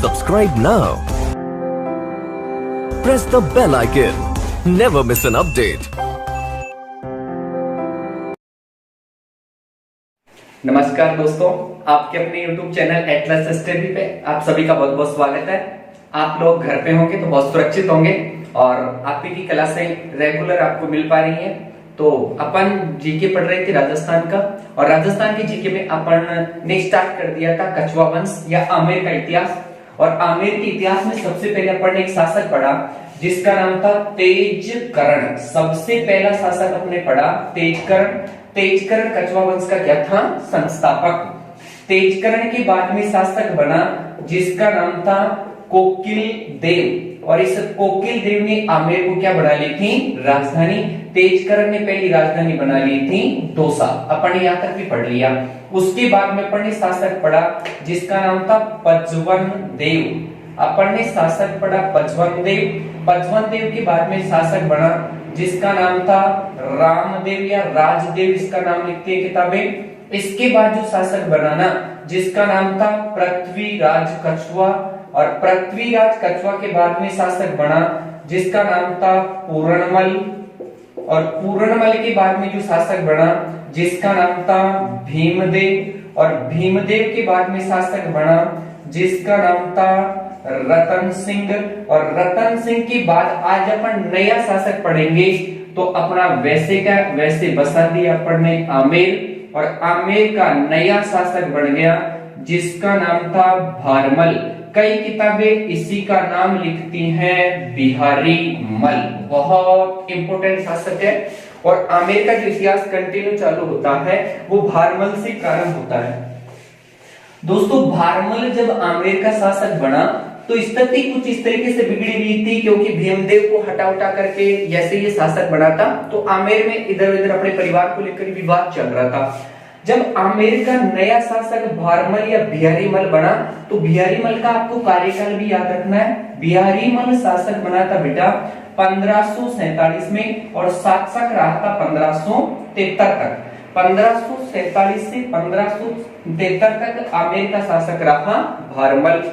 Subscribe now. Press the bell icon. Never miss an update. नमस्कार दोस्तों, आपके अपने YouTube चैनल एटलस स्टडी पे आप सभी का बहुत बहुत स्वागत है। आप लोग घर पे होंगे तो बहुत सुरक्षित होंगे और आपकी की क्लासें रेगुलर आपको मिल पा रही हैं। तो अपन जीके पढ़ रहे थे राजस्थान का, और राजस्थान के जीके में अपन ने स्टार्ट कर दिया था कछवा वंश या आमेर का इतिहास। और आमेर के इतिहास में सबसे पहले अपन ने एक शासक पढ़ा जिसका नाम था तेजकर्ण। सबसे पहला शासक अपने पढ़ा तेजकर्ण। तेजकर्ण कछवा वंश का क्या था? संस्थापक। तेजकर्ण के बाद में शासक बना जिसका नाम था कोकिल देव, और इस कोकिल देव ने आमेर को क्या बना ली थी? राजधानी। तेजकर्ण ने पहली राजधानी बना ली थी दौसा। अपन ने यहां तक भी पढ़ लिया। उसके बाद में अपन ने शासक पढ़ा जिसका नाम था पचवन देव। अपन ने शासक पढ़ा पचवन देव। पचवन देव के बाद में शासक बना जिसका नाम था रामदेव या राजदेव, इसका नाम लिखती है किताबें। इसके बाद जो शासक बना ना जिसका नाम था पृथ्वीराज कछवा, और पृथ्वीराज कछवा के बाद में शासक बना जिसका नाम था पूर्णमल, और पूर्णमल के बाद में जो शासक बना जिसका नाम था भीमदेव, और भीमदेव के बाद में शासक बना जिसका नाम था रतन सिंह, और रतन सिंह के बाद आज अपन नया शासक पढ़ेंगे। तो अपना वैसे का वैसे बसा दिया अपन ने आमेर, और आमेर का नया शासक बन गया जिसका नाम था भारमल। कई किताबें इसी का नाम लिखती हैं बिहारी मल। बहुत इंपोर्टेंट शासक है, और आमेर का जो इतिहास कंटिन्यू चालू होता है वो भारमल से प्रारंभ होता है। दोस्तों, भारमल जब आमेर का शासक बना तो स्थिति कुछ इस तरीके से बिगड़ी हुई थी, क्योंकि भीमदेव को हटा उठा करके जैसे ये शासक बना था तो आमेर में इधर उधर अपने परिवार को लेकर विवाद चल रहा था। जब आमेर का नया शासक भारमल या बिहारीमल बना तो बिहारीमल का आपको कार्यकाल भी याद रखना है। बिहारीमल शासक बना था बेटा 1547 में, और शासक रहा था 1573 तक। 1547 से 1573 तक आमेर का शासक रहा भारमल।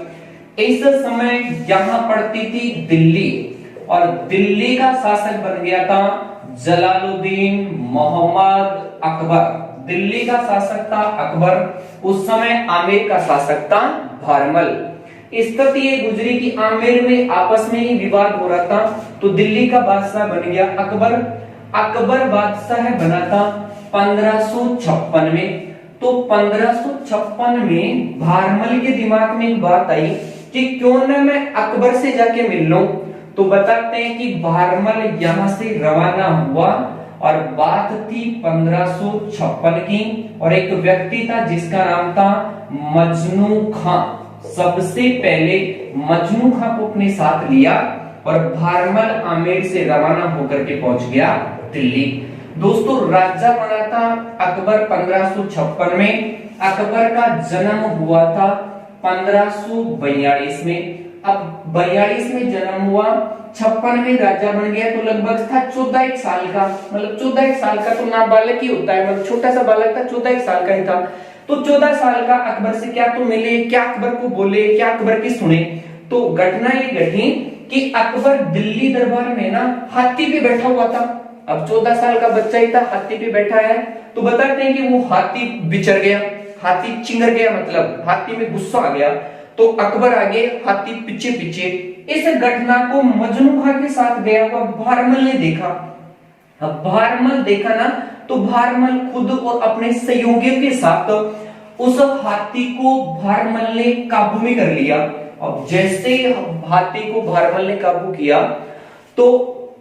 इस समय यहां पड़ती थी दिल्ली, और दिल्ली का शासक बन गया था जलालुद्दीन मोहम्मद अकबर। दिल्ली का शासक था अकबर, उस समय आमेर का शासक था भारमल। स्थिति ये गुजरी कि आमेर में आपस में ही विवाद हो रहा था, तो दिल्ली का बादशाह बन गया अकबर। अकबर बादशाह बना था 1556 में। तो 1556 में भारमल के दिमाग में एक बात आई कि क्यों न मैं अकबर से जाके मिल लूं। तो बताते हैं कि भारमल यहां से रवाना हुआ, और बात थी 1556 की, और एक व्यक्ति था जिसका नाम था मजनू खां। सबसे पहले मजनू खां को अपने साथ लिया, और भारमल आमेर से रवाना होकर के पहुंच गया दिल्ली। दोस्तों, राजा बना था अकबर 1556 में। अकबर का जन्म हुआ था 1542 में। अब 42 में जन्म हुआ, 56 में राजा बन गया, तो लगभग था 14 साल का। मतलब 14 साल का तो नाबालक ही होता है, मतलब छोटा सा बालक था, 14 साल का ही था। तो 14 साल का अकबर से क्या तो मिले, क्या अकबर को बोले, क्या अकबर की सुने। तो घटना ये घटी कि अकबर दिल्ली दरबार में ना हाथी पे बैठा हुआ था। अब 14 साल का बच्चा ही था, हाथी पे बैठा है। तो बताते हैं कि वो हाथी बिचर गया, हाथी चिंगर गया, मतलब हाथी में गुस्सा आ गया। तो अकबर आगे, हाथी पीछे पीछे। इस घटना को मजनू खां के साथ गया हुआ भारमल ने देखा। अब भारमल देखा ना, तो भारमल खुद और अपने सहयोगियों के साथ उस हाथी को भारमल ने काबू में कर लिया। अब जैसे हाथी को भारमल ने काबू किया तो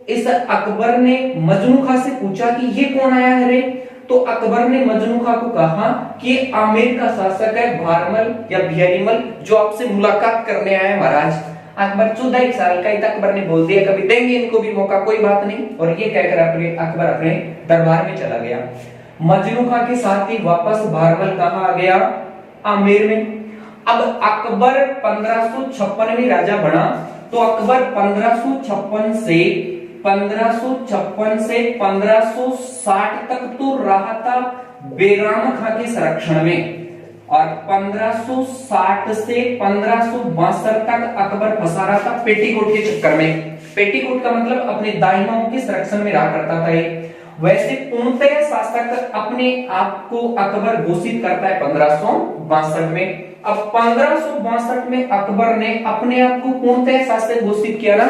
इस अकबर ने मजनू खां से पूछा कि ये कौन आया है रे। तो अकबर ने मजनू खां को कहा कि आमेर का शासक है भारमल या बिहारीमल, जो आपसे मुलाकात करने आया है महाराज। अकबर 14 साल का ही था। अकबर ने बोल दिया कभी देंगे इनको भी मौका, कोई बात नहीं, और ये कहकर अकबर अपने दरबार में चला गया। मजनू खां के साथ ही वापस भारमल कहां आ गया? आमेर में। अब अकबर 1556 में राजा बना, तो अकबर 1556 से 1560 तक तो रहा था बैराम खां के संरक्षण में। और 1560 से 1562 तक अकबर फंसा रहा था पेटीकोट के चक्कर में। पेटीकोट का मतलब अपने दाहिमाओं के संरक्षण में रहा करता था ये। वैसे पूर्णतः शासक अपने आप को अकबर घोषित करता है 1562 में। अब 1562 में अकबर ने अपने आप को पूर्णतः शासक घोषित किया ना,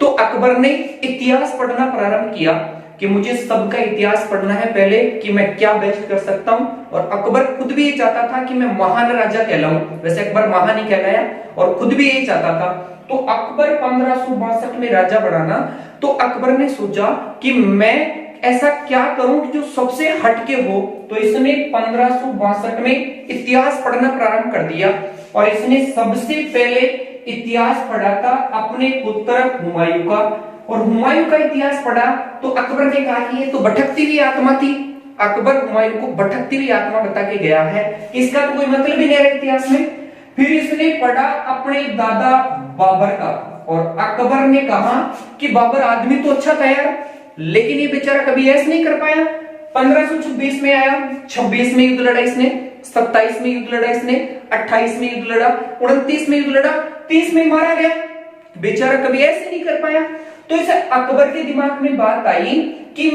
तो अकबर ने इतिहास पढ़ना प्रारंभ किया कि मुझे सबका इतिहास पढ़ना है पहले कि मैं क्या बेस्ट कर सकता हूं। और अकबर खुद भी ये चाहता था कि मैं महान राजा कहलाऊं। वैसे अकबर महान ही कहलाया और खुद भी यही चाहता था। तो अकबर 1562 में राजा बना ना, तो अकबर ने सोचा कि मैं ऐसा क्या करूं कि जो सबसे हटके हो। तो इसने 1562 में इतिहास पढ़ना प्रारंभ कर दिया और इसने सबसे पहले इतिहास पढ़ा था अपने पुत्र हुमायूं का। और हुमायूं का इतिहास पढ़ा तो अकबर ने कहा कि ये तो भटकती हुई आत्मा थी। अकबर हुमायूं को भटकती हुई आत्मा बता के गया है, इसका तो कोई मतलब ही नहीं है इतिहास में। फिर इसने पढ़ा अपने दादा बाबर का और अकबर ने कहा कि बाबर आदमी तो अच्छा था यार, लेकिन ये बेचारा कभी ऐसा नहीं कर पाया। 1526 में आया, 26 में युद्ध लड़ा इसने, 27 में युद्ध लड़ा इसने, 28 में युद्ध लड़ा, 29 में युद्ध लड़ा, 30 में मारा गया। बेचारा कभी ऐसे नहीं कर पाया। तो इसे अकबर के दिमाग में बात आई कि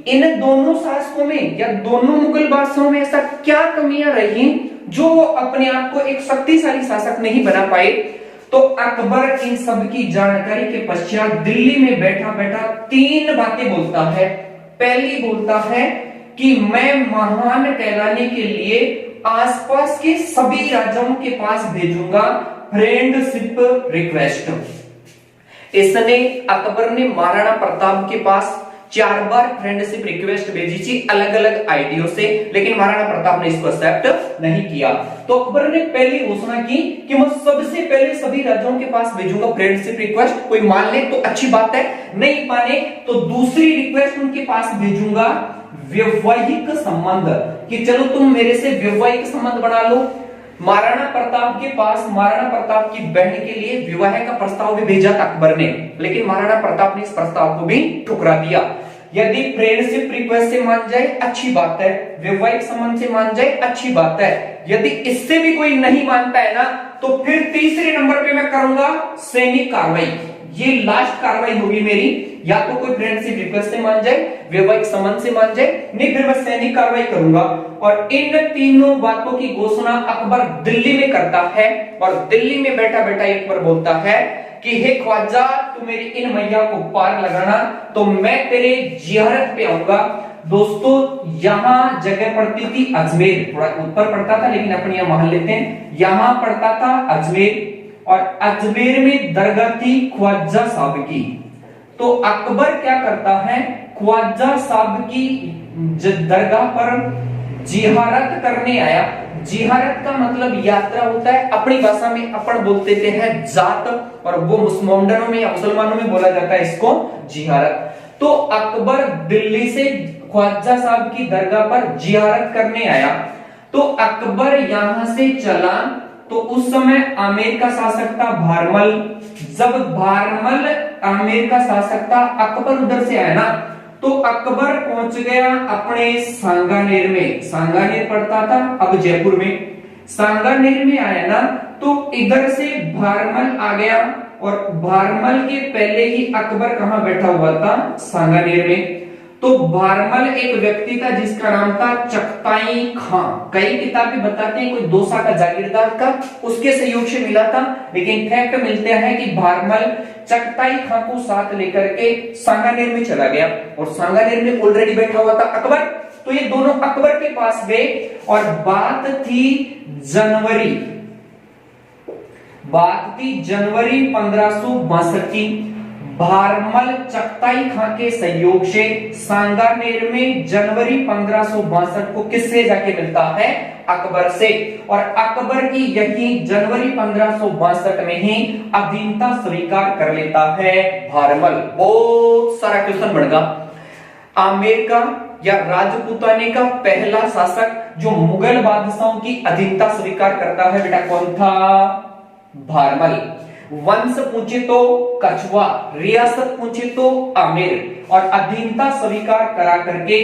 इन दोनों शासकों में या दोनों मुगल बादशाहों में ऐसा क्या कमियां रही जो वो अपने आप को एक शक्तिशाली शासक नहीं बना पाए। तो अकबर इन सब की जानकारी के पश्चात दिल्ली में बैठा बैठा 3 बातें बोलता है। पहली बोलता है कि मैं महान कहलाने के लिए आसपास के सभी राजाओं के पास भेजूंगा फ्रेंडशिप रिक्वेस्ट। इसने अकबर ने महाराणा प्रताप के पास 4 बार फ्रेंडशिप रिक्वेस्ट भेजी थी अलग अलग आईडियो से, लेकिन महाराणा प्रताप ने इसको एक्सेप्ट नहीं किया। तो अकबर ने पहली घोषणा की कि मैं सबसे पहले सभी राज्यों के पास भेजूंगा फ्रेंडशिप रिक्वेस्ट। कोई मान ले तो अच्छी बात है, नहीं माने तो दूसरी रिक्वेस्ट उनके पास भेजूंगा वैवाहिक संबंध, कि चलो तुम मेरे से वैवाहिक संबंध बना लो। महाराणा प्रताप के पास महाराणा प्रताप की बहन के लिए विवाह का प्रस्ताव भी भेजा था अकबर ने, लेकिन महाराणा प्रताप ने इस प्रस्ताव को भी ठुकरा दिया। यदि फ्रेंडशिप रिक्वेस्ट से मान जाए अच्छी बात है, वैवाहिक संबंध से मान जाए अच्छी बात है, यदि इससे भी कोई नहीं मानता है ना, तो फिर तीसरे नंबर पे मैं करूंगा सैनिक कार्रवाई। ये लास्ट कार्रवाई होगी मेरी, या तो कोई फ्रेंडशिप रिक्वेस्ट से मान जाए, वैवाहिक संबंध से मान जाए, नहीं फिर मैं सैनिक कार्रवाई करूंगा। और इन तीनों बातों की घोषणा अकबर दिल्ली में करता है और दिल्ली में बैठा बैठा एक बार बोलता है कि हे ख्वाजा, तू मेरी इन मैया को पार लगाना तो मैं तेरे जियारत पे आऊंगा। दोस्तों यहाँ जगह पड़ती थी अजमेर, थोड़ा ऊपर पड़ता था लेकिन अपन यहाँ मान लेते हैं, यहाँ पड़ता था अजमेर और अजमेर में दरगाह थी ख्वाजा साहब की। तो अकबर क्या करता है, ख्वाजा साहब की दरगाह पर जियारत करने आया। जियारत का मतलब यात्रा होता है, अपनी भाषा में अपन बोलते हैं जात, और वो मुसलमानों में या मुसलमानों में बोला जाता है इसको जियारत। तो अकबर दिल्ली से ख्वाजा साहब की दरगाह पर जियारत करने आया। तो अकबर यहां से चला तो उस समय आमेर का शासक था भारमल। जब भारमल आमेर का शासक था, अकबर उधर से आया ना, तो अकबर पहुंच गया अपने सांगानेर में। सांगानेर पड़ता था अब जयपुर में। सांगानेर में आया ना, तो इधर से भारमल आ गया और भारमल के पहले ही अकबर कहां बैठा हुआ था, सांगानेर में। तो भारमल एक व्यक्ति था जिसका नाम था चगताई खां। कई किताबें बताते हैं कोई दोसा का जागीरदार का, उसके सहयोग से मिला था, लेकिन फैक्ट मिलते हैं कि भारमल चगताई खां को साथ लेकर के सांगानेर में चला गया और सांगानेर में ऑलरेडी बैठा हुआ था अकबर। तो ये दोनों अकबर के पास गए और बात थी जनवरी 1562 की। भारमल चगताई खां के सहयोग से सांगानेर में जनवरी 1562 को किससे जाके मिलता है, अकबर से। और अकबर की यही जनवरी 1562 में ही अधीनता स्वीकार कर लेता है भारमल। बहुत सारा क्वेश्चन बढ़ेगा। आमेर का या राजपूताने का पहला शासक जो मुगल बादशाहों की अधीनता स्वीकार करता है बेटा कौन था, भारमल। वंश पूछे तो कछवा, रियासत पूछे तो आमेर, और अधीनता स्वीकार करा करके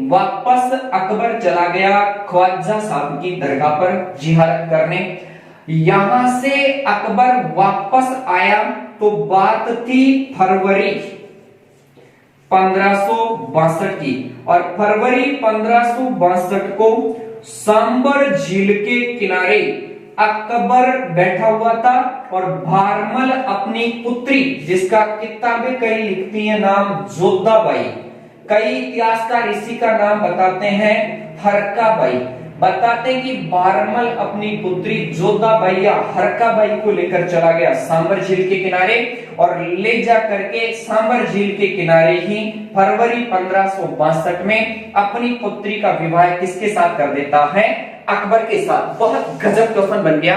वापस अकबर चला गया ख्वाजा साहब की दरगाह पर जियारत करने। यहां से अकबर वापस आया तो बात थी फरवरी 1562 की, और फरवरी 1562 को सांबर झील के किनारे अकबर बैठा हुआ था और भारमल अपनी पुत्री, जिसका किताबें कई लिखती है नाम जोधाबाई, कई इतिहासकार इसी का नाम बताते हैं हरकाबाई, बताते कि भारमल अपनी पुत्री जोधाबाई या हरकाबाई को लेकर चला गया सांबर झील के किनारे, और ले जा करके सांबर झील के किनारे ही फरवरी 1562 में अपनी पुत्री का विवाह किसके साथ कर देता है? अकबर के साथ। बहुत गजब क्वेश्चन बन गया।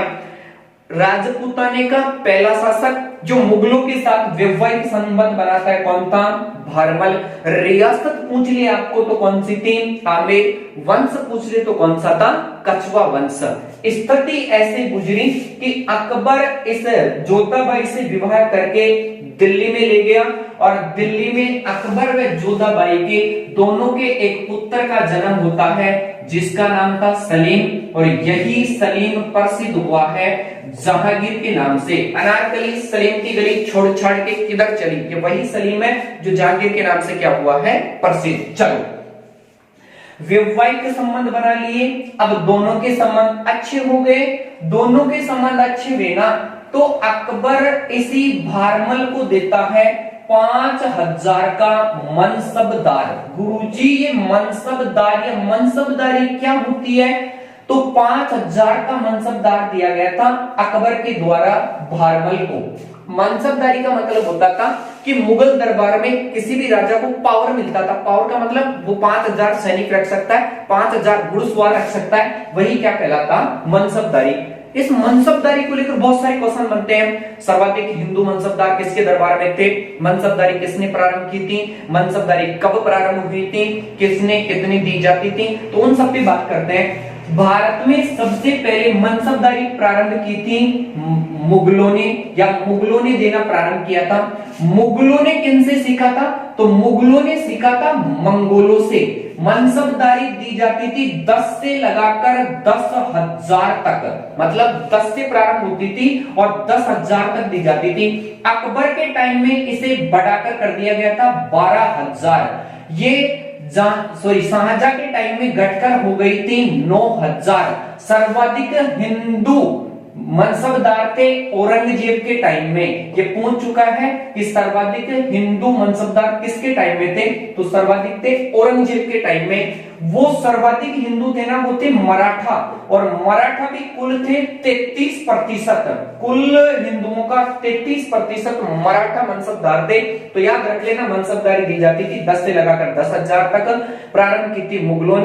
राजपूताने का पहला शासक जो मुगलों के साथ वैवाहिक संबंध बनाता है कौन था? भारमल। रियासत पूछ लिया आपको तो कौन सी थी? आमेर। वंश पूछ ले तो कौन सा था? कछवा वंश। स्थिति ऐसे गुजरी कि अकबर इस जोधाबाई से विवाह करके दिल्ली में ले गया, और दिल्ली में अकबर व जोधाबाई के दोनों के एक पुत्र का जन्म होता है जिसका नाम था सलीम, और यही सलीम प्रसिद्ध हुआ है जहांगीर के नाम से। अनारकली सलीम की गली छोड़ छाड़ के किधर चली? ये वही सलीम है जो जहांगीर के नाम से क्या हुआ है? प्रसिद्ध। चलो, वैवाहिक संबंध बना लिए। अब दोनों के संबंध अच्छे हो गए, दोनों के संबंध अच्छे हुए ना, तो अकबर इसी भारमल को देता है 5000 का मनसबदार। गुरुजी, ये मनसबदार या मनसबदारी क्या होती है? तो 5000 का मनसबदार दिया गया था अकबर के द्वारा भारमल को। मनसबदारी का मतलब होता था कि मुगल दरबार में किसी भी राजा को पावर मिलता था। पावर का मतलब वो 5000 सैनिक रख सकता है, 5000 घुड़सवार रख सकता है, वही क्या कहलाता? मनसबदारी। इस मनसबदारी को लेकर बहुत सारे क्वेश्चन बनते हैं। सर्वाधिक हिंदू मनसबदार किसके दरबार में थे? मनसबदारी किसने प्रारंभ की थी? मनसबदारी कब प्रारंभ हुई थी? किसने कितनी दी जाती थी? तो उन सब पे बात करते हैं। भारत में सबसे पहले मनसबदारी प्रारंभ की थी मुगलों ने, या मुगलों ने देना प्रारंभ किया था। मुगलों ने किनसे सीखा था? तो मुगलों ने सीखा था मंगोलों से। मनसबदारी दी जाती थी 10 से लगाकर 10,000 तक, मतलब 10 से प्रारंभ होती थी और 10,000 तक दी जाती थी। अकबर के टाइम में इसे बढ़ाकर कर दिया गया था 12,000। ये शाहजहां के टाइम में घटकर हो गई थी 9,000। सर्वाधिक हिंदू मनसबदार थे औरंगजेब के टाइम में। ये पूछ चुका है कि सर्वाधिक हिंदू मनसबदार किसके टाइम में थे? तो सर्वाधिक थे औरंगजेब के टाइम में। वो सर्वाधिक हिंदू थे ना, वो थे मराठा, और मराठा भी कुल थे 33%। कुल हिंदुओं का 33% मराठा मनसबदार थे। तो याद रख लेना, मनसबदारी दी जाती थी 10 से लगाकर 10,000 तक। प्रारंभ की थी मुगलों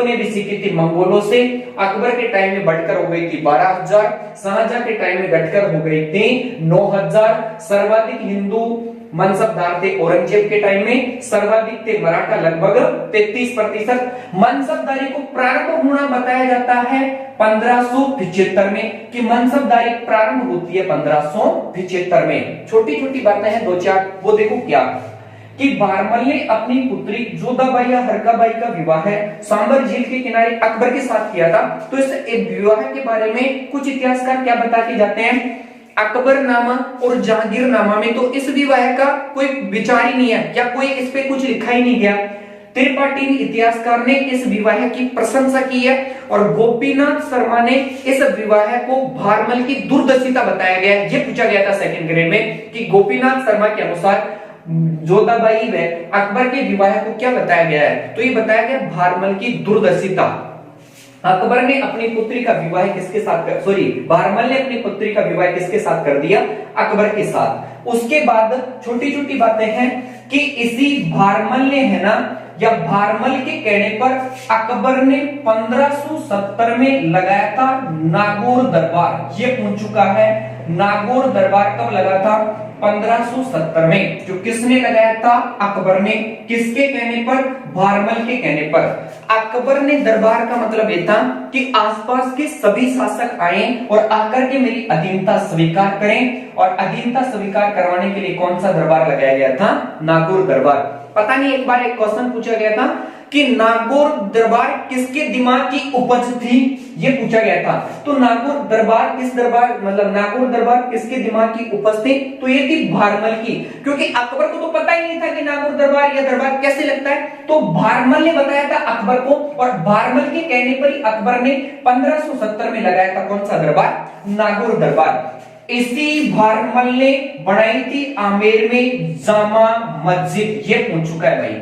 ने भी सीखी थी मंगोलों से। अकबर के टाइम में बढ़कर हो गई थी 12,000। शाहजहां के टाइम में घटकर हो गई थी 9,000। सर्वाधिक हिंदू मनसबदार थे औरंगजेब के टाइम में, सर्वाधिक थे मराठा लगभग 33%। मनसबदारी को प्रारंभ होना बताया जाता है 1575 में, कि मनसबदारी प्रारंभ होती है 1575 में। छोटी छोटी बातें हैं दो चार, वो देखो क्या कि भारमल ने अपनी पुत्री जोधाबाई या हरकाबाई का विवाह सांबर झील के किनारे अकबर के साथ किया था। तो इस विवाह के बारे में कुछ इतिहासकार क्या बता के जाते हैं? अकबर नामा और जहांगीर नामा में तो इस विवाह का कोई विचार ही नहीं है, या कोई इस पे कुछ लिखा ही नहीं गया। त्रिपाठी इतिहासकार ने इस विवाह की प्रशंसा की है, और गोपीनाथ शर्मा ने इस विवाह को भारमल की दूरदर्शिता बताया गया। ये पूछा गया था सेकंड ग्रेड में कि गोपीनाथ शर्मा के अनुसार जोधाबाई व अकबर के विवाह को क्या बताया गया है? तो ये बताया गया भारमल की दूरदर्शिता। अकबर ने अपनी पुत्री का विवाह किसके साथ भारमल ने अपनी पुत्री का विवाह किसके साथ कर दिया? अकबर के साथ। उसके बाद छोटी छोटी बातें हैं कि इसी भारमल ने, है ना, या भारमल के कहने पर अकबर ने 1570 में लगाया था नागौर दरबार। ये पूछ चुका है नागौर दरबार कब लगा था? 1570 में। जो किसने लगाया था? अकबर ने। किसके कहने पर? भारमल के कहने पर। अकबर ने दरबार का मतलब ये था कि आसपास के सभी शासक आए और आकर के मेरी अधीनता स्वीकार करें, और अधीनता स्वीकार करवाने के लिए कौन सा दरबार लगाया गया था? नागौर दरबार। पता नहीं, एक बार एक क्वेश्चन पूछा गया था कि नागौर दरबार किसके दिमाग की उपज थी, ये पूछा गया था। तो नागौर दरबार किस दरबार मतलब नागौर दरबार किसके दिमाग की उपज थी? तो ये थी भारमल की, क्योंकि अकबर को तो पता ही नहीं था कि नागौर दरबार या दरबार कैसे लगता है, तो भारमल ने बताया था अकबर को, और भारमल के कहने पर ही अकबर ने 1570 में लगाया था कौन सा दरबार? नागौर दरबार। इसी भारमल ने बनाई थी आमेर में जामा मस्जिद, ये पूछ चुका है भाई।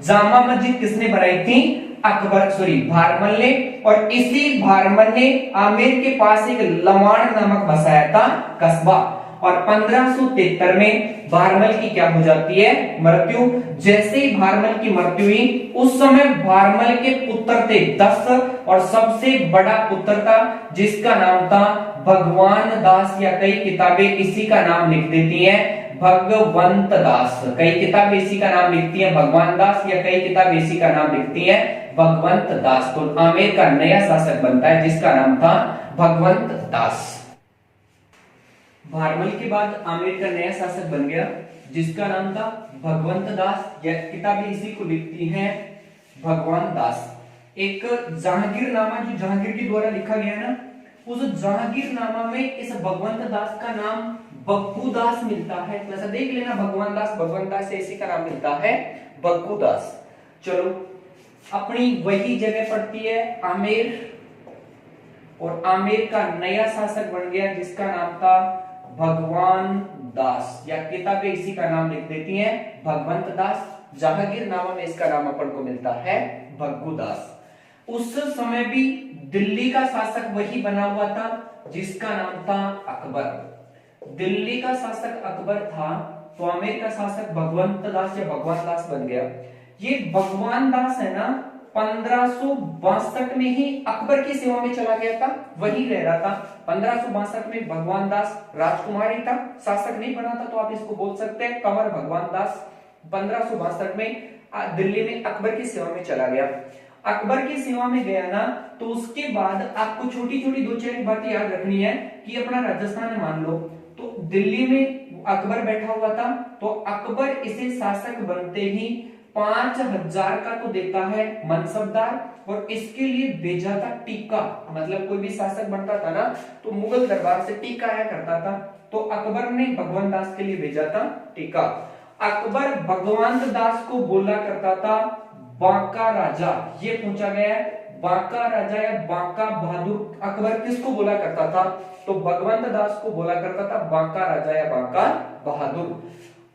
जामा मस्जिद किसने बनाई थी? अकबर भारमल ने। और इसी भारमल ने आमेर के पास एक लवाण नामक बसाया था कस्बा, और 1573 में भारमल की क्या हो जाती है? मृत्यु। जैसे ही भारमल की मृत्यु हुई, उस समय भारमल के पुत्र थे 10, और सबसे बड़ा पुत्र था जिसका नाम था भगवान दास, या कई किताबें इसी का नाम लिख देती हैं भगवंत दास। कई किताबें इसी का नाम लिखती हैं भगवान दास, या कई किताबें इसी का नाम लिखती हैं भगवंत दास। तो आमेर का नया शासक बनता है जिसका नाम था भगवंत दास। भारमल के बाद आमेर का नया शासक बन गया जिसका नाम था भगवंत दास, या किताबें इसी को लिखती हैं भगवान दास। एक जहांगीरनामा जो जहांगीर के द्वारा लिखा गया ना, उस जहांगीरनामा में इस भगवंत दास का नाम बग्गू दास मिलता है। तो ऐसा देख लेना, भगवान दास से इसी का नाम मिलता है बग्गू दास। चलो, अपनी वही जगह पड़ती है आमेर, और आमेर का नया शासक बन गया जिसका नाम था भगवान दास, या किताबें इसी का नाम लिख देती हैं भगवंत दास। जहांगीरनामा में इसका नाम अपन को मिलता है भग्गू दास। उस समय भी दिल्ली का शासक वही बना हुआ था जिसका नाम था अकबर। दिल्ली का शासक अकबर था, तो आमेर का शासक भगवंत दास या भगवान दास बन गया। ये भगवान दास है ना, 1562 में ही अकबर की सेवा में चला गया था, वही रह रहा था। 1562 में भगवान दास राजकुमार ही था, शासक नहीं बना था, तो आप इसको बोल सकते हैं कंवर भगवान दास। 1562 में दिल्ली में अकबर की सेवा में चला गया। अकबर की सेवा में गया ना, तो उसके बाद आपको छोटी छोटी दो चार बातें याद रखनी है कि अपना राजस्थान मान लो, तो दिल्ली में अकबर बैठा हुआ था, तो अकबर इसे शासक बनते ही 5000 का तो देता है मनसबदार, और इसके लिए भेजा था टीका। मतलब कोई भी शासक बनता था ना, तो मुगल दरबार से टीका आया करता था, तो अकबर ने भगवान दास के लिए भेजा था टीका। अकबर भगवान दास को बोला करता था बांका राजा, ये पूछा गया है बांका राजा या बांका बहादुर। अकबर किसको बोला करता था? तो भगवंत दास को बोला करता था बांका राजा या बांका बहादुर।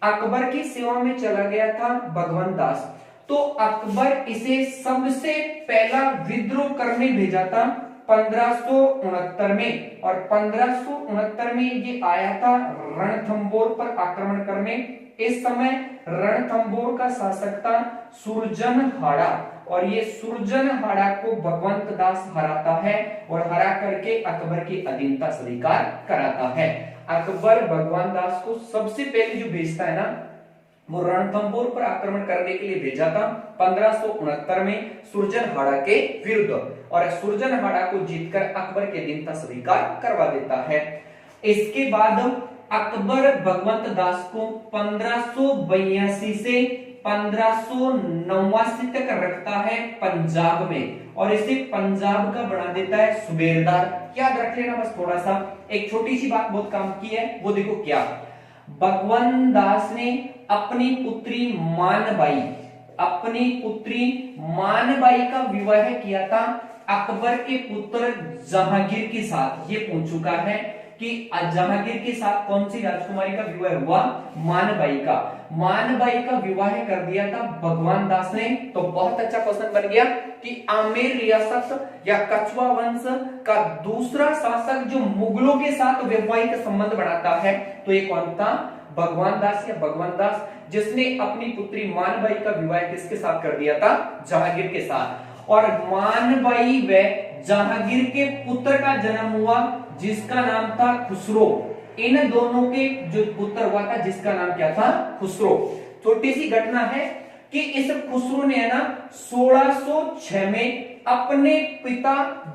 अकबर की सेवा में चला गया था भगवंत दास, तो अकबर इसे सबसे पहला विद्रोह करने भेजा था 1569 में, और 1569 में ये आया था रणथंबोर पर आक्रमण करने। इस समय रणथंबोर का शासक था सुरजनहाड़ा, और ये सुरजनहाड़ा को भगवंत दास हराता है, और हरा करके अकबर की अधीनता स्वीकार कराता है। अकबर भगवान दास को सबसे पहले जो भेजता है ना, वो रणथंबोर पर आक्रमण करने के लिए भेजा था 1569 में सुरजनहाड़ा के विरुद्ध, और सुरजनहाड़ा को जीतकर अकबर की अधीनता स्वीकार करवा देता है। इसके बाद अकबर भगवंत दास को 1582 से 1589 तक रखता है पंजाब में, और इसे पंजाब का बना देता है सूबेदार। याद रख लेना बस थोड़ा सा, एक छोटी सी बात बहुत काम की है, वो देखो क्या। भगवंत दास ने अपनी पुत्री मानबाई का विवाह किया था अकबर के पुत्र जहांगीर के साथ। ये पूछ चुका है कि जहांगीर के साथ कौन सी राजकुमारी का विवाह हुआ? मानबाई का विवाह कर दिया था भगवान दास ने। तो बहुत अच्छा क्वेश्चन बन गया कि आमेर रियासत या कछवा वंश का दूसरा शासक जो मुगलों के साथ वैवाहिक संबंध बनाता है, तो ये कौन था? भगवान दास या भगवान दास, जिसने अपनी पुत्री मानबाई का विवाह किसके साथ कर दिया था? जहांगीर के साथ। और मानबाई व जहांगीर के पुत्र का जन्म हुआ जिसका नाम था खुसरो। इन दोनों के जो पुत्र हुआ था जिसका नाम क्या था, खुसरो। छोटी सी घटना है कि इस खुसरो ने है ना 1606 में अपने पिता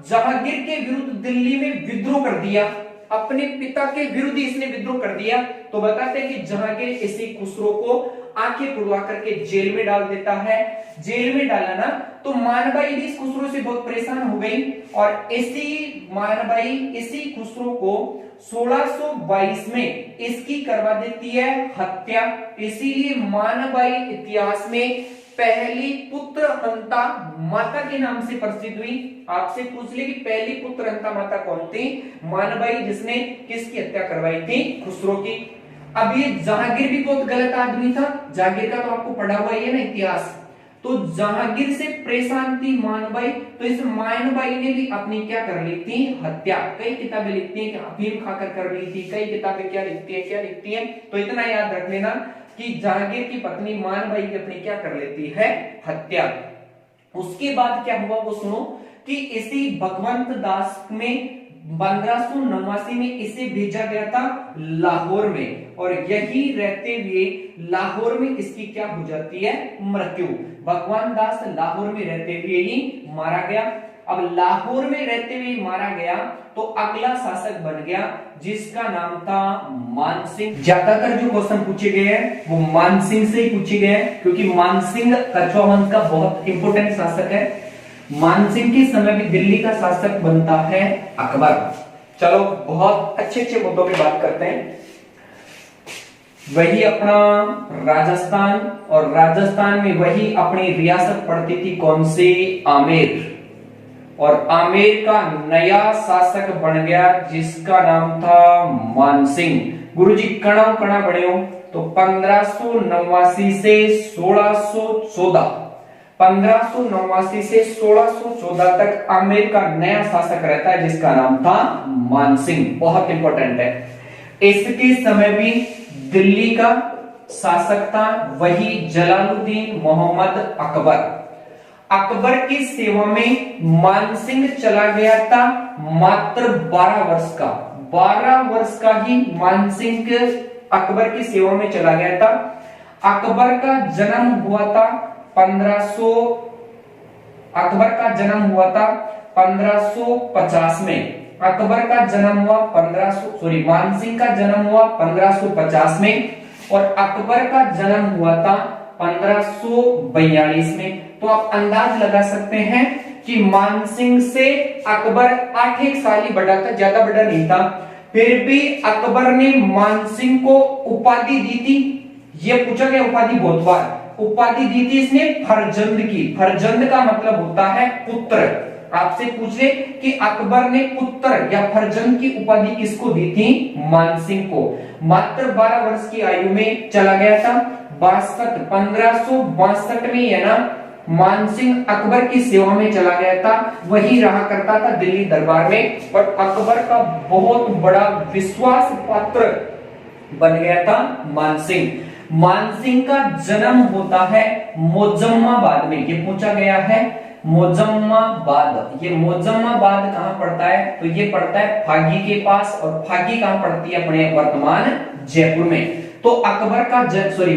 जहांगीर के विरुद्ध दिल्ली में विद्रोह कर दिया। अपने पिता के विरुद्ध इसने विद्रोह कर दिया। तो बताते हैं कि जहांगीर इसी खुसरो को आंखें पुड़वा करके जेल में डाल देता है। जेल में डाला ना तो मानबाई भी इस खुसरो से बहुत परेशान हो गई और इसी मानबाई इसी खुसरो को 1622 में इसकी करवा देती है हत्या। इसीलिए मानबाई इतिहास में पहली पुत्र हंता माता के नाम से प्रसिद्ध हुई। आपसे पूछ ले कि पहली पुत्र हंता माता कौन थी? मानबाई, जिसने किसकी हत्या करवाई थी? खुसरो की। अब ये जहांगीर भी बहुत गलत आदमी था। जहांगीर का तो आपको पढ़ा हुआ ही है ना इतिहास। तो जहांगीर से परेशान थी मानबाई, तो इस मानबाई ने भी अपनी क्या कर ली थी? हत्या। कई किताबें लिखती हैं कि अफीम खाकर कर ली थी, कई किताबें क्या लिखती हैं। तो इतना याद रख लेना कि जहांगीर की पत्नी मानबाई की अपनी क्या कर लेती है? हत्या। उसके बाद क्या हुआ वो सुनो कि इसी भगवंत दास में 1589 में इसे भेजा गया था लाहौर में और यही रहते हुए लाहौर में इसकी क्या हो जाती है? मृत्यु। भगवान दास लाहौर में रहते हुए ही मारा गया। अब लाहौर में रहते हुए मारा गया तो अगला शासक बन गया जिसका नाम था मानसिंह। ज्यादातर जो क्वेश्चन पूछे गए हैं वो मानसिंह से ही पूछे गए हैं क्योंकि मानसिंह कछुआ वंश का बहुत इंपोर्टेंट शासक है। मानसिंह के समय भी दिल्ली का शासक बनता है अकबर। चलो बहुत अच्छे अच्छे मुद्दों पे बात करते हैं। वही अपना राजस्थान, और राजस्थान में वही अपनी रियासत पड़ती थी कौन सी? आमेर। और आमेर का नया शासक बन गया जिसका नाम था मानसिंह। गुरुजी कणा कणा बने हो तो 1589 से 1614, 1589 से 1614 तक आमेर का नया शासक रहता है जिसका नाम था मानसिंह। बहुत इंपॉर्टेंट है। इसके समय भी दिल्ली का शासक था वही जलालुद्दीन मोहम्मद अकबर। अकबर की सेवा में मानसिंह चला गया था मात्र 12 वर्ष का। 12 वर्ष का ही मानसिंह अकबर की सेवा में चला गया था। अकबर का जन्म हुआ था 1550 में। अकबर का जन्म हुआ मानसिंह का जन्म हुआ 1550 में और अकबर का जन्म हुआ था 1542 में। तो आप अंदाज लगा सकते हैं कि मानसिंह से अकबर 8 साल ही बड़ा था, ज्यादा बड़ा नहीं था। फिर भी अकबर ने मानसिंह को उपाधि दी थी। ये पूछा गया उपाधि बहुत बार। उपाधि दी थी इसने फरजंद की। फरजंद का मतलब होता है पुत्र। आपसे पूछ ले कि अकबर ने पुत्र या फरजंद की उपाधि किसको दी थी? मानसिंह को। मात्र 12 वर्ष की आयु में चला गया था। 1562 में है ना मानसिंह अकबर की सेवा में चला गया था। वही रहा करता था दिल्ली दरबार में और अकबर का बहुत बड़ा विश्वास पात्र बन गया था मानसिंह। मानसिंह का जन्म होता है मोजम्माबाद में। ये पूछा गया है मोजम्माबाद। ये मोजम्माबाद कहां पड़ता है? तो ये पड़ता है फागी के पास। और फागी कहां पड़ती है? अपने वर्तमान जयपुर में। तो अकबर का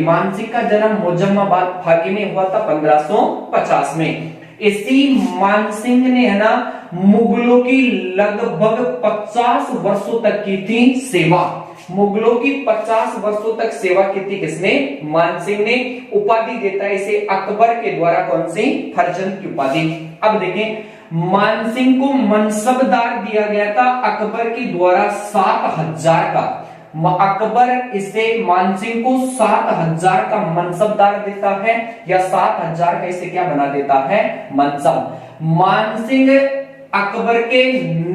मानसिंह का जन्म मोजम्माबाद फागी में हुआ था 1550 में। इसी मानसिंह ने है ना मुगलों की लगभग 50 वर्षों तक की थी सेवा। मुगलों की 50 वर्षों तक सेवा की थी किसने? मानसिंह ने। उपाधि देता है इसे अकबर के द्वारा कौन सी? फरजंद की उपाधि। अब देखें मानसिंह को मनसबदार दिया गया था अकबर के द्वारा 7000 का। अकबर इसे मानसिंह को 7000 का मनसबदार देता है या 7000 का इसे क्या बना देता है? मनसब। मानसिंह अकबर के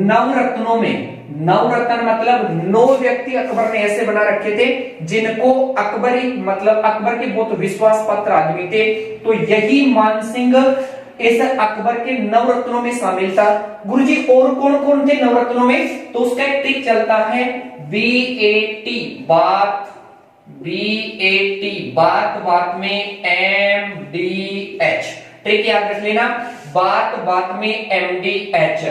नवरत्नों में, नवरत्न मतलब 9 व्यक्ति अकबर ने ऐसे बना रखे थे जिनको अकबरी मतलब अकबर के बहुत विश्वास पात्र आदमी थे। तो यही मानसिंह इस अकबर के नवरत्नों में शामिल था। गुरुजी और कौन कौन थे नवरत्नों में? तो उसका एक ट्रिक चलता है BAT बात, BAT बात, बात में MDH। ट्रिक याद रख लेना, बात बात में MDH।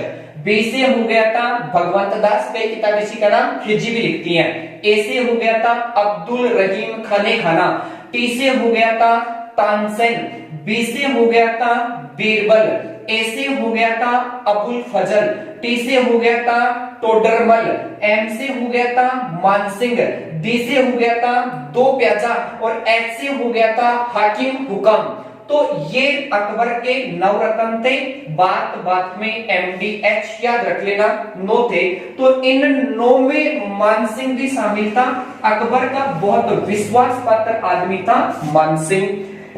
बी से हो गया था भगवंत दास, कई किताब इसी का नाम खिजी भी लिखती हैं। ए से हो गया था अब्दुल रहीम खाने खाना। टी से हो गया था तानसेन। बी से हो गया था बीरबल। ए से हो गया था अबुल फजल। टी से हो गया था टोडरमल। एम से हो गया था मानसिंह। डी से हो गया था दो प्याजा और एच से हो गया था हाकिम हुकम। तो ये अकबर के नवरत्न थे। बात बात में MDH याद रख लेना, 9 थे। तो इन 9 में मानसिंह भी शामिल था। अकबर का बहुत विश्वास पात्र आदमी था मानसिंह।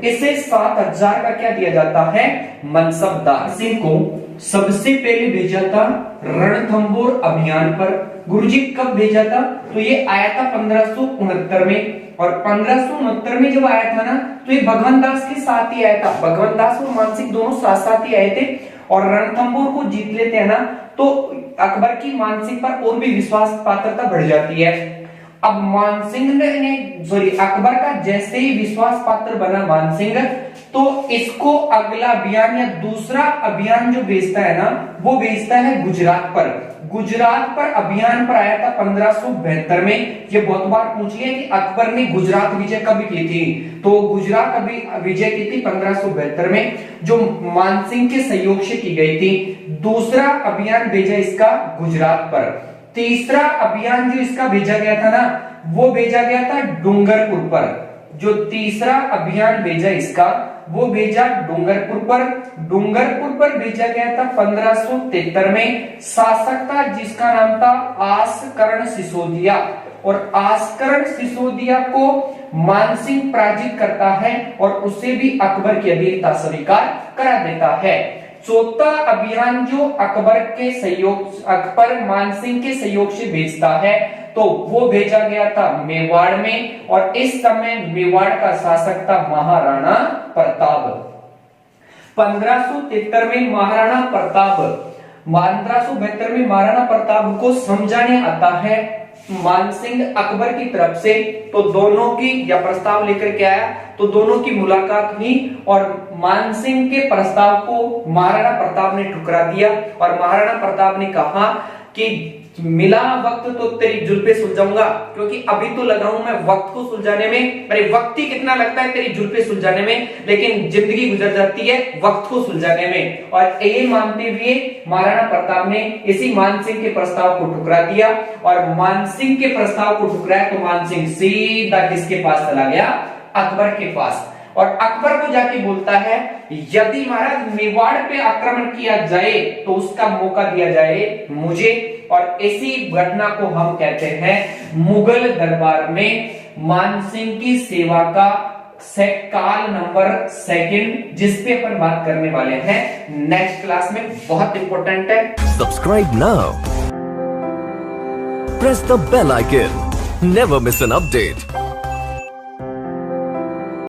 इसे 7000 का क्या दिया जाता है, मनसबदार। सिंह को सबसे पहले भेजा था रणथंबोर अभियान पर। गुरुजी कब भेजा था, तो ये आया था 1569 में। और 1569 में जब आया था ना, तो ये भगवंत दास के साथ ही आया था। भगवंत दास और मानसिंह दोनों साथ साथ ही आए थे। और रणथंबोर को जीत लेते हैं ना, तो अकबर की मानसिंह पर और भी विश्वास पात्रता बढ़ जाती है। अब मानसिंह ने अकबर का जैसे ही विश्वास पात्र बना मानसिंह, तो इसको अगला अभियान या दूसरा अभियान जो भेजता है ना, वो भेजता है गुजरात पर। गुजरात पर अभियान पर आया था 1572 में। ये बहुत बार पूछ लिया कि अकबर ने गुजरात विजय कब की थी, तो गुजरात अभी विजय की थी 1572 में, जो मानसिंह के सहयोग से की गई थी। दूसरा अभियान भेजा इसका गुजरात पर। तीसरा अभियान जो इसका भेजा गया था ना, वो भेजा गया था डूंगरपुर पर। जो तीसरा अभियान भेजा इसका, वो भेजा डूंगरपुर पर। डूंगरपुर पर भेजा गया था 1573 में। शासक था जिसका नाम था आसकरण सिसोदिया। और आसकरण सिसोदिया को मानसिंह पराजित करता है और उसे भी अकबर की अधीनता स्वीकार करा देता है। चौथा अभियान जो अकबर मानसिंह के सहयोग से भेजता है, तो वो भेजा गया था मेवाड़ में। और इस समय मेवाड़ का शासक था महाराणा प्रताप। 1573 में महाराणा प्रताप, 1572 में महाराणा प्रताप को समझाने आता है मानसिंह अकबर की तरफ से। तो दोनों की, या प्रस्ताव लेकर के आया, तो दोनों की मुलाकात हुई और मानसिंह के प्रस्ताव को महाराणा प्रताप ने ठुकरा दिया। और महाराणा प्रताप ने कहा कि मिला वक्त तो तेरी जुल्फे सुलझाऊंगा, क्योंकि अभी तो लगा हूं मैं वक्त को सुलझाने में। अरे वक्त ही कितना लगता है तेरी जुल्फे सुलझाने में, लेकिन जिंदगी गुजर जाती है वक्त को सुलझाने में। और ये मानते हुए महाराणा प्रताप ने इसी मानसिंह के प्रस्ताव को ठुकरा दिया। और मानसिंह के प्रस्ताव को ठुकराया तो मानसिंह सीधा किसके पास चला गया, अकबर के पास। और अकबर को जाके बोलता है, यदि महाराज मेवाड़ पे आक्रमण किया जाए तो उसका मौका दिया जाए मुझे। और इसी घटना को हम कहते हैं मुगल दरबार में मानसिंह की सेवा का काल नंबर 2, जिसपे अपन बात करने वाले हैं नेक्स्ट क्लास में। बहुत इंपॉर्टेंट है। Subscribe now. Press the bell icon. Never miss an update.